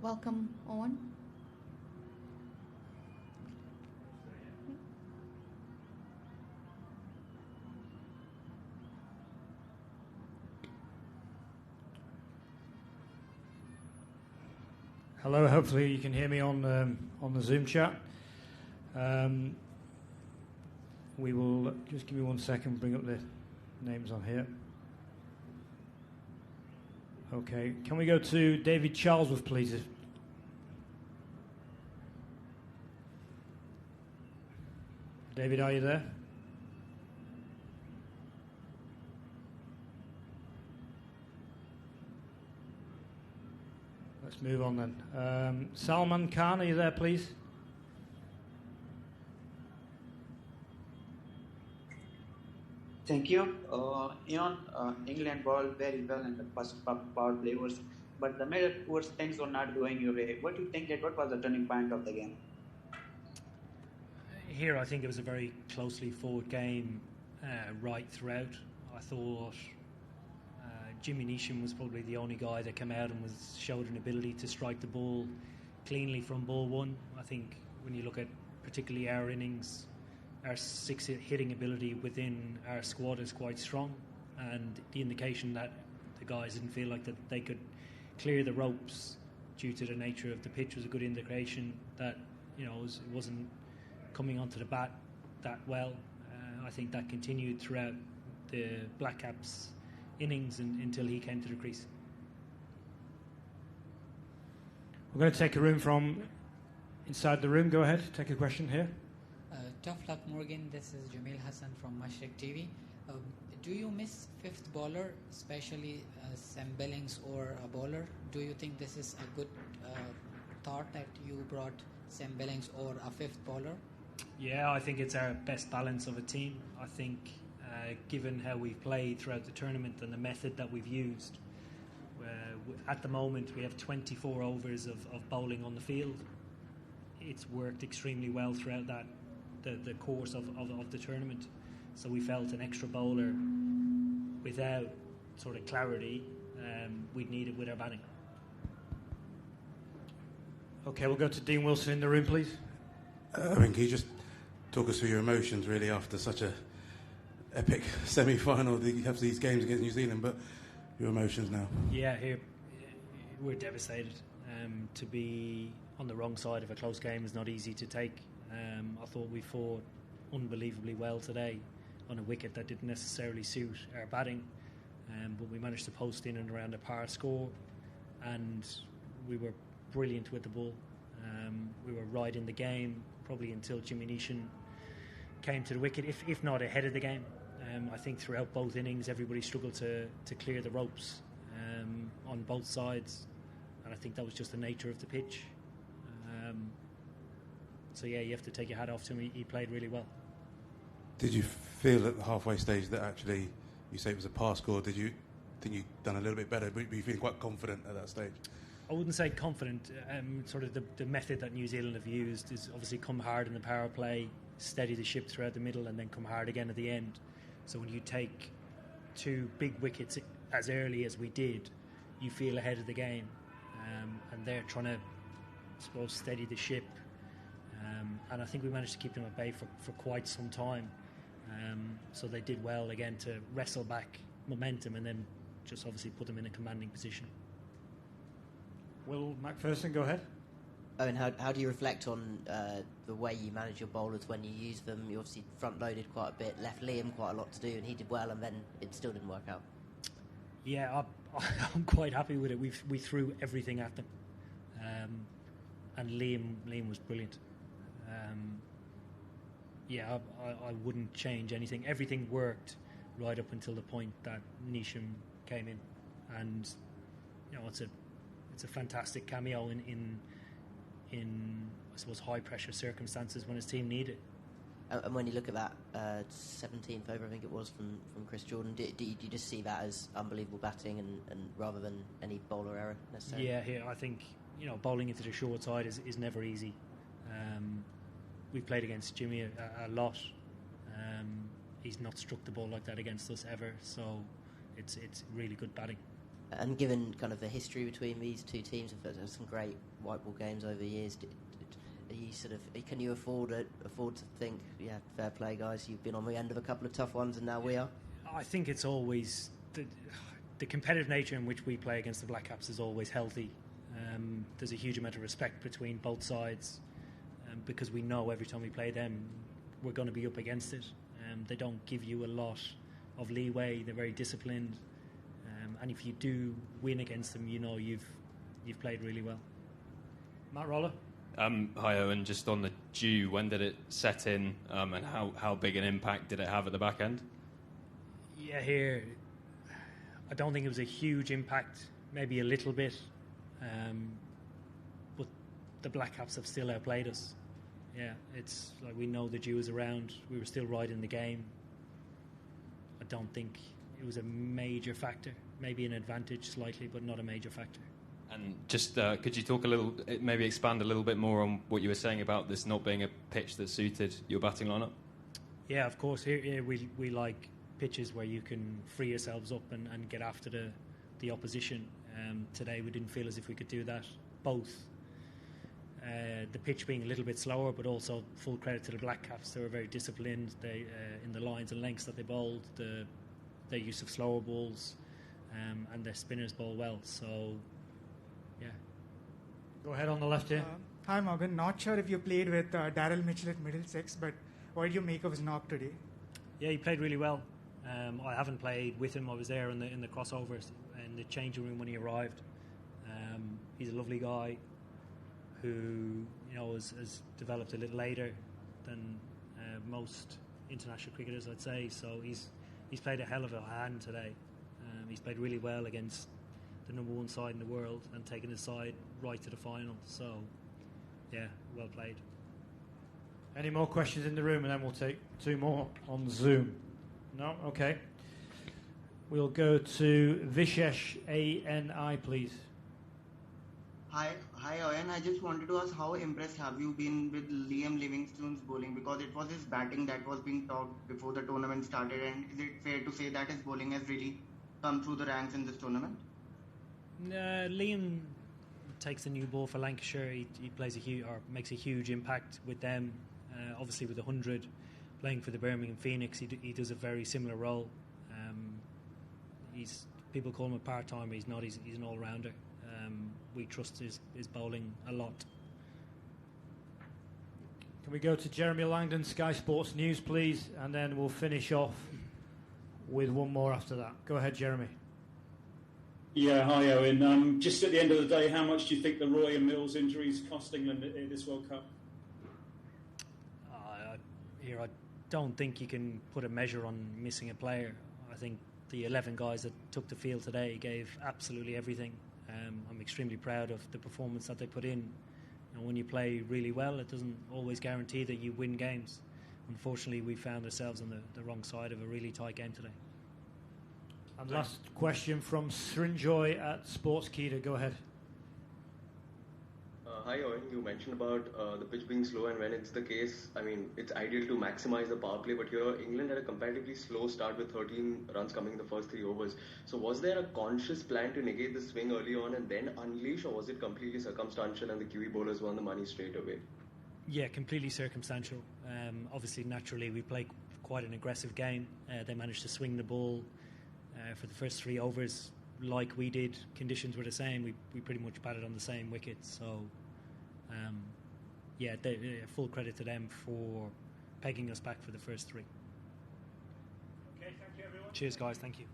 Welcome, Eoin. Hello, hopefully you can hear me on the Zoom chat. We will just give me 1 second, bring up the names on here. Okay, can we go to David Charlesworth, please? David, are you there? Let's move on then. Salman Khan, are you there, please? Thank you. Eoin, England bowled very well in the first power play overs, but the middle overs things were not going your way. What do you think that what was the turning point of the game? Here, I think it was a very closely fought game right throughout. I thought Jimmy Neesham was probably the only guy that came out and showed an ability to strike the ball cleanly from ball one. I think when you look at particularly our innings, our six hitting ability within our squad is quite strong, and the indication that the guys didn't feel like that they could clear the ropes due to the nature of the pitch was a good indication that it wasn't coming onto the bat that well. I think that continued throughout the Black Caps innings until he came to the crease. We're going to take a room from inside the room. Go ahead, take a question here. Tough luck, Morgan. This is Jamil Hasan from Mashriq TV. Do you miss fifth bowler, especially Sam Billings or a bowler? Do you think this is a good thought that you brought Sam Billings or a fifth bowler? Yeah, I think it's our best balance of a team. I think given how we've played throughout the tournament and the method that we've used, at the moment we have 24 overs of bowling on the field. It's worked extremely well throughout the course of the tournament. So we felt an extra bowler without sort of clarity we'd need it with our batting. Okay, we'll go to Dean Wilson in the room, please. Can you just talk us through your emotions really after such a epic semi-final? You have these games against New Zealand, but your emotions now. Yeah, here we're devastated. To be on the wrong side of a close game is not easy to take. I thought we fought unbelievably well today on a wicket that didn't necessarily suit our batting, but we managed to post in and around a par score, and we were brilliant with the ball. We were right in the game probably until Jimmy Neesham came to the wicket, if not ahead of the game. I think throughout both innings everybody struggled to clear the ropes on both sides, and I think that was just the nature of the pitch. So yeah, you have to take your hat off to him. He played really well. Did you feel at the halfway stage that actually, you say it was a par score, did you think you'd done a little bit better? Were you feeling quite confident at that stage? I wouldn't say confident. Sort of the method that New Zealand have used is obviously come hard in the power play, steady the ship throughout the middle, and then come hard again at the end. So when you take two big wickets as early as we did, you feel ahead of the game, and they're trying to, I suppose, steady the ship. And I think we managed to keep them at bay for quite some time. So they did well again to wrestle back momentum and then just obviously put them in a commanding position. Will McPherson, go ahead. Owen, how do you reflect on the way you manage your bowlers when you use them? You obviously front-loaded quite a bit, left Liam quite a lot to do, and he did well, and then it still didn't work out. Yeah, I'm quite happy with it. We threw everything at them, and Liam was brilliant. I wouldn't change anything. Everything worked right up until the point that Neesham came in, and it's a fantastic cameo in I suppose high pressure circumstances when his team need it. And when you look at that 17th over, I think it was from Chris Jordan, do you just see that as unbelievable batting and rather than any bowler error necessarily? Yeah, here I think bowling into the short side is never easy. We've played against Jimmy a lot. He's not struck the ball like that against us ever, so it's really good batting. And given kind of the history between these two teams, there's some great white ball games over the years. Are you can you afford to think, yeah, fair play, guys? You've been on the end of a couple of tough ones, and now we are. I think it's always the competitive nature in which we play against the Black Caps is always healthy. There's a huge amount of respect between both sides, because we know every time we play them, we're going to be up against it. They don't give you a lot of leeway. They're very disciplined, and if you do win against them, you know you've played really well. Matt Roller? Hi Eoin, just on the dew, when did it set in, and how big an impact did it have at the back end? Yeah, here, I don't think it was a huge impact, maybe a little bit, but the Black Caps have still outplayed us. Yeah, it's like we know the dew is around, we were still right in the game. I don't think it was a major factor, maybe an advantage slightly, but not a major factor. And just could you talk maybe expand a little bit more on what you were saying about this not being a pitch that suited your batting lineup? Yeah, of course. Here we like pitches where you can free yourselves up and get after the opposition. Today we didn't feel as if we could do that. Both the pitch being a little bit slower, but also full credit to the Black Caps. They were very disciplined. They in the lines and lengths that they bowled, their use of slower balls, and their spinners bowl well. So. Yeah. Go ahead on the left here. Hi Morgan, not sure if you played with Daryl Mitchell at Middlesex, but what did you make of his knock today? Yeah, he played really well. I haven't played with him. I was there in the crossovers in the changing room when he arrived. He's a lovely guy who has developed a little later than most international cricketers, I'd say. So he's played a hell of a hand today. He's played really well against the number one side in the world and taken his side right to the final. So, yeah, well played. Any more questions in the room, and then we'll take two more on Zoom. No? Okay. We'll go to Vishesh ANI, please. Hi, Eoin. I just wanted to ask how impressed have you been with Liam Livingstone's bowling, because it was his batting that was being talked before the tournament started, and is it fair to say that his bowling has really come through the ranks in this tournament? Liam takes the new ball for Lancashire. He plays makes a huge impact with them. Obviously, with 100 playing for the Birmingham Phoenix, he does a very similar role. People call him a part-timer. He's not. He's an all-rounder. We trust his bowling a lot. Can we go to Jeremy Langdon, Sky Sports News, please, and then we'll finish off with one more after that. Go ahead, Jeremy. Yeah, hi Eoin. Just at the end of the day, how much do you think the Roy and Mills injuries cost England in this World Cup? I don't think you can put a measure on missing a player. I think the 11 guys that took the field today gave absolutely everything. I'm extremely proud of the performance that they put in. When you play really well, it doesn't always guarantee that you win games. Unfortunately, we found ourselves on the wrong side of a really tight game today. And last question from Srinjoy at Sportskeeda. Go ahead. Hi, Eoin. You mentioned about the pitch being slow, and when it's the case, I mean, it's ideal to maximize the power play, but here England had a comparatively slow start with 13 runs coming in the first 3 overs. So was there a conscious plan to negate the swing early on and then unleash, or was it completely circumstantial and the Kiwi bowlers won the money straight away? Yeah, completely circumstantial. Obviously, naturally, we play quite an aggressive game. They managed to swing the ball for the first 3 overs like we did. Conditions were the same. We pretty much batted on the same wicket. So, full credit to them for pegging us back for the first 3. Okay, thank you, everyone. Cheers, guys. Thank you.